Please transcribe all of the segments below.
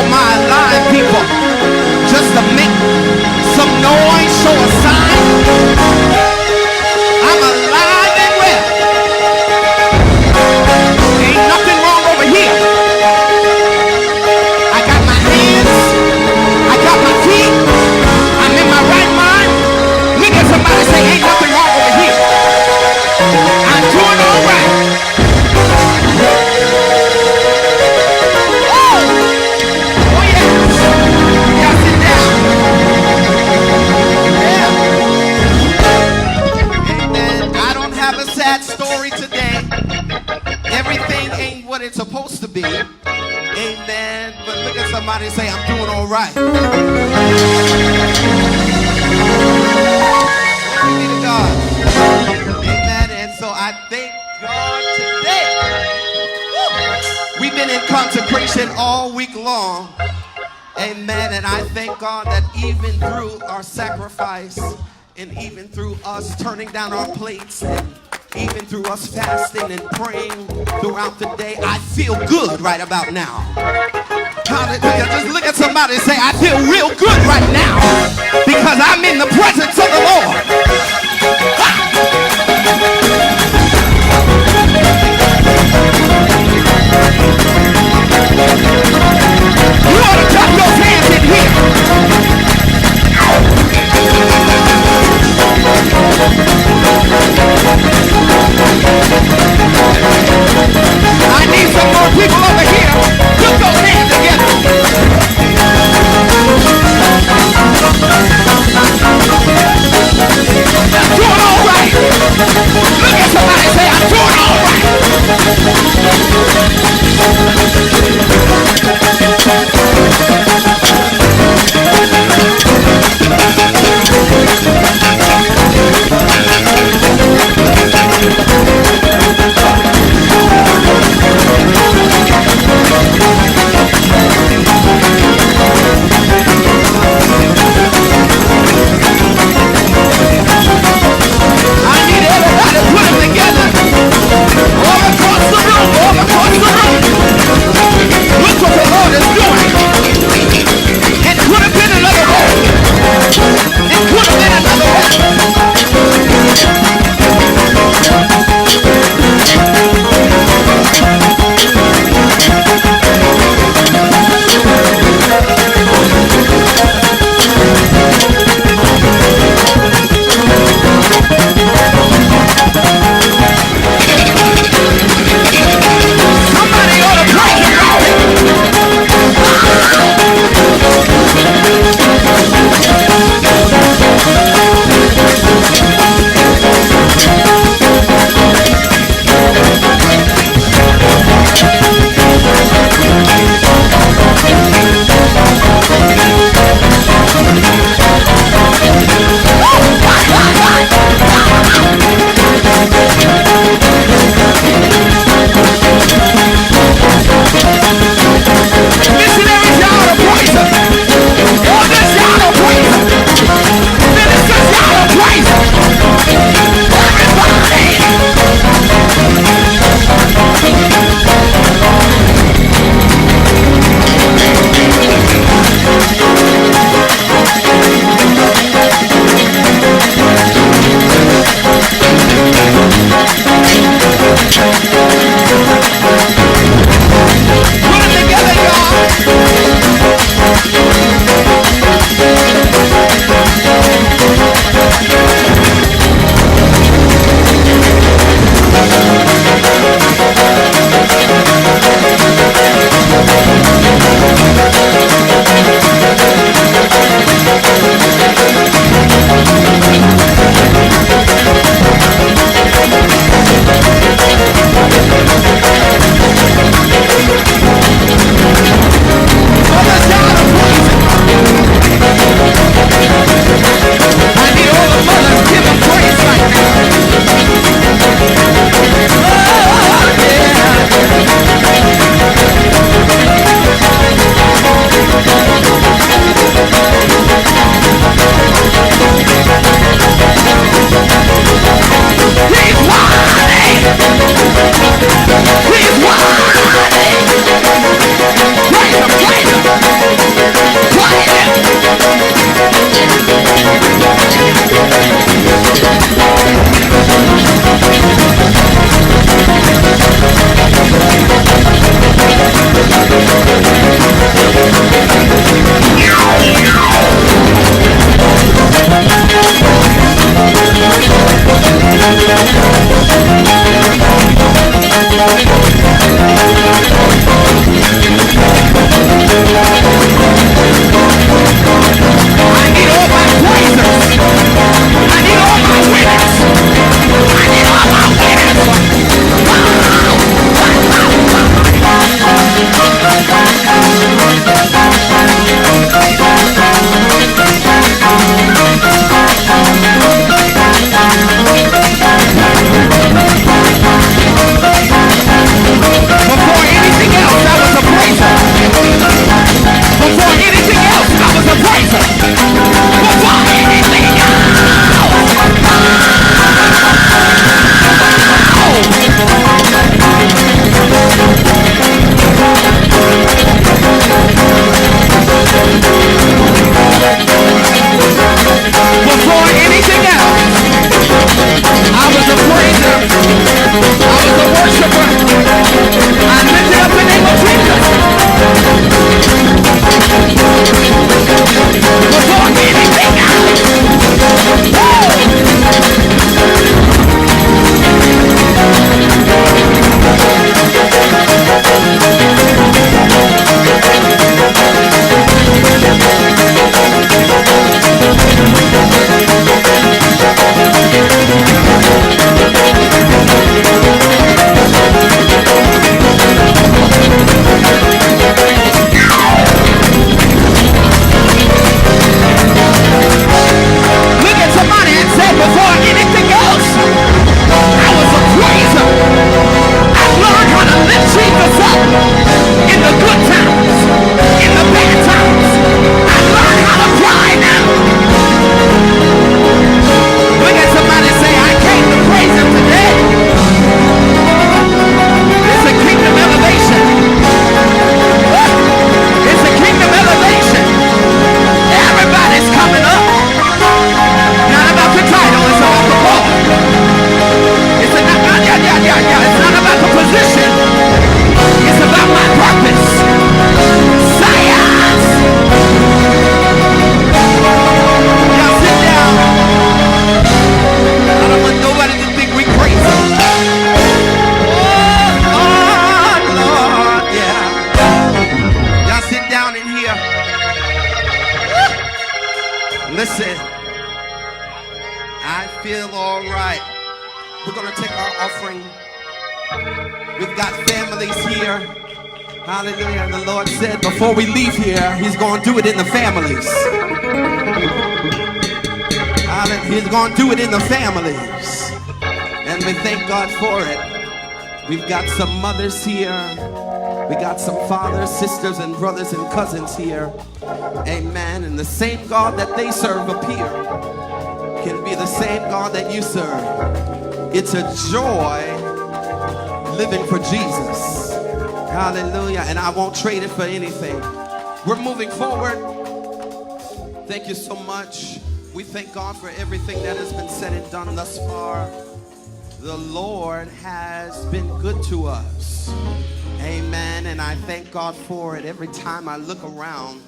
my alive people just to make some noise, show a sign. I'm alive and well. Ain't nothing wrong over here. I got my hands, I got my feet, I'm in my right mind. Look at somebody say, ain't nothing wrong over here. I'm doing all right. Oh yeah. Y'all sit down. Yeah. Amen. I don't have a sad story today. Everything ain't what it's supposed to be. Amen. But look at somebody and say, I'm doing all right. Glory be to God. Amen. And so I thank God today. We've been in consecration all week long. Amen. And I thank God that even through our sacrifice and even through us turning down our plates and even through us fasting and praying throughout the day, I feel good right about now. Hallelujah. Just look at somebody and say, I feel real good right now because I'm in the presence of the Lord. You ought to clap your hands in here. I need some more people over here. Put those hands together. Listen, I feel all right. We're going to take our offering. We've got families here. Hallelujah. And the Lord said before we leave here, he's going to do it in the families. He's going to do it in the families. And we thank God for it. We've got some mothers here. We got some fathers, sisters, and brothers and cousins here. Amen. And the same God that they serve up here can be the same God that you serve. It's a joy living for Jesus. Hallelujah. And I won't trade it for anything. We're moving forward. Thank you so much. We thank God for everything that has been said and done thus far. The Lord has been good to us. Amen. And I thank God for it. Every time I look around,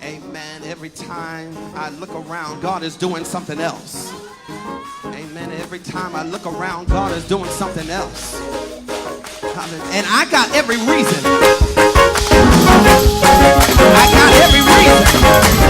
amen, every time I look around, God is doing something else. Amen. Every time I look around, God is doing something else. And I got every reason. I got every reason